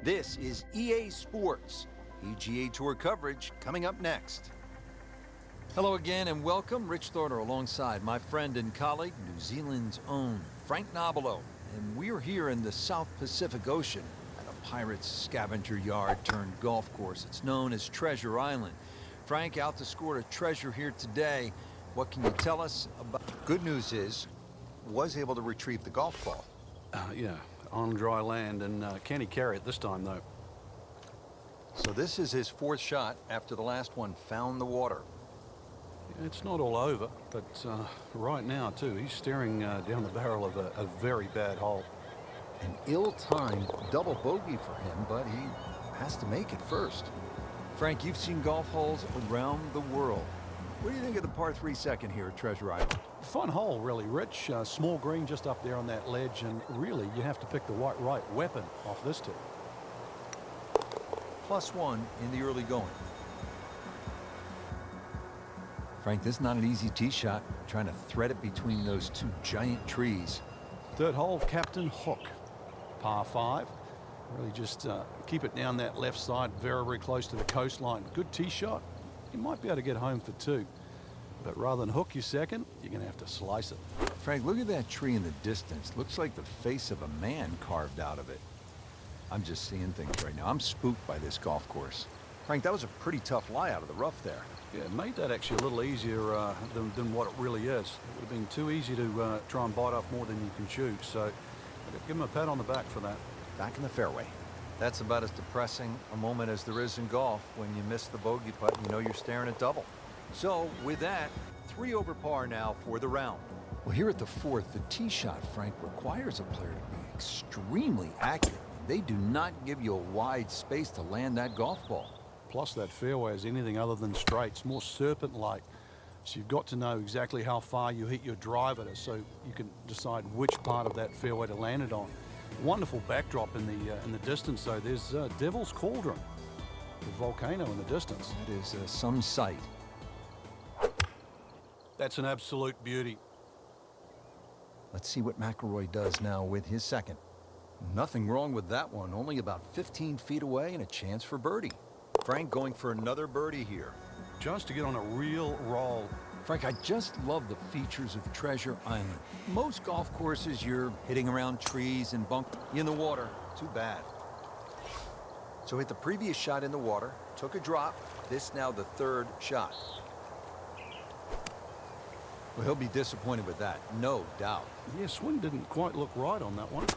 This is EA Sports. PGA Tour coverage coming up next. Hello again and welcome. Rich Thorner alongside my friend and colleague, New Zealand's own Frank Nobilo. And we're here in the South Pacific Ocean at a pirate's scavenger yard turned golf course. It's known as Treasure Island. Frank, out to score a treasure here today. What can you tell us about? Good news is, was able to retrieve the golf ball. Yeah, on dry land, and can he carry it this time, though? So this is his fourth shot after the last one found the water. Yeah, it's not all over, but right now, too, he's staring down the barrel of a very bad hole. An ill-timed double bogey for him, but he has to make it first. Frank, you've seen golf holes around the world. What do you think of the par 3 second here at Treasure Island? Fun hole, really, Rich. Small green just up there on that ledge, and really, you have to pick the right weapon off this tee. +1 in the early going. Frank, this is not an easy tee shot. Trying to thread it between those two giant trees. Third hole, Captain Hook. Par 5. Really just keep it down that left side, very close to the coastline. Good tee shot. You might be able to get home for 2. But rather than hook your second, you're going to have to slice it. Frank, look at that tree in the distance. Looks like the face of a man carved out of it. I'm just seeing things right now. I'm spooked by this golf course. Frank, that was a pretty tough lie out of the rough there. Yeah, it made that actually a little easier than what it really is. It would have been too easy to try and bite off more than you can chew. So I've got to give him a pat on the back for that. Back in the fairway. That's about as depressing a moment as there is in golf. When you miss the bogey putt, you know you're staring at double. So with that, 3 over par now for the round. Well, here at the fourth, the tee shot, Frank, requires a player to be extremely accurate. They do not give you a wide space to land that golf ball. Plus, that fairway is anything other than straight. It's more serpent-like. So you've got to know exactly how far you hit your drive at it so you can decide which part of that fairway to land it on. Wonderful backdrop in the distance, though. There's Devil's Cauldron, the volcano in the distance. That is some sight. That's an absolute beauty. Let's see what McIlroy does now with his second. Nothing wrong with that one. Only about 15 feet away and a chance for birdie. Frank going for another birdie here. Chance to get on a real roll. Frank, I just love the features of Treasure Island. Most golf courses, you're hitting around trees and bunk in the water. Too bad. So hit the previous shot in the water, took a drop. This now the third shot. Well, he'll be disappointed with that, no doubt. Yeah, swing didn't quite look right on that one.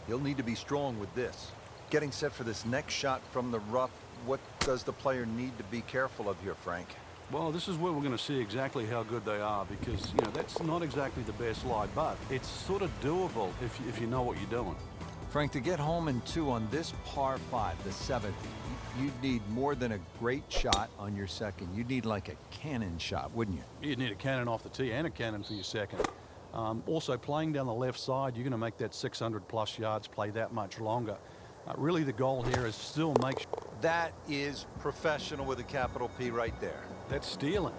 He'll need to be strong with this. Getting set for this next shot from the rough, what does the player need to be careful of here, Frank? Well, this is where we're going to see exactly how good they are because, you know, that's not exactly the best lie, but it's sort of doable if you know what you're doing. Frank, to get home in 2 on this par 5, the 7th, you'd need more than a great shot on your second. You'd need like a cannon shot, wouldn't you? You'd need a cannon off the tee and a cannon for your second. Also, playing down the left side, you're going to make that 600-plus yards play that much longer. Really, the goal here is still make sure. That is professional with a capital P right there. That's stealing.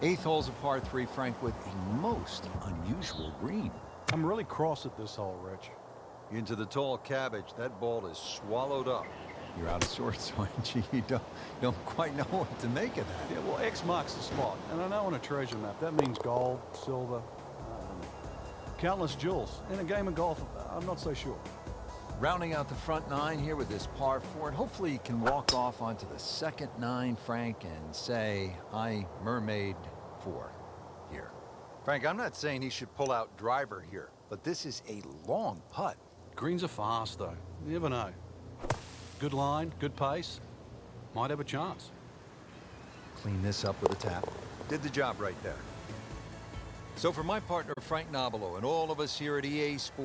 8th hole's a par 3, Frank, with a most unusual green. I'm really cross at this hole, Rich. Into the tall cabbage. That ball is swallowed up. You're out of sorts, aren't you? You don't quite know what to make of that. Yeah, well, X marks the spot. And I know on a treasure map, that means gold, silver, countless jewels. In a game of golf, I'm not so sure. Rounding out the front 9 here with this par 4, and hopefully he can walk off onto the second 9, Frank, and say, I mermaid 4 here. Frank, I'm not saying he should pull out driver here, but this is a long putt. Greens are fast, though. You never know. Good line, good pace. Might have a chance. Clean this up with a tap. Did the job right there. So for my partner, Frank Nobilo, and all of us here at EA Sports,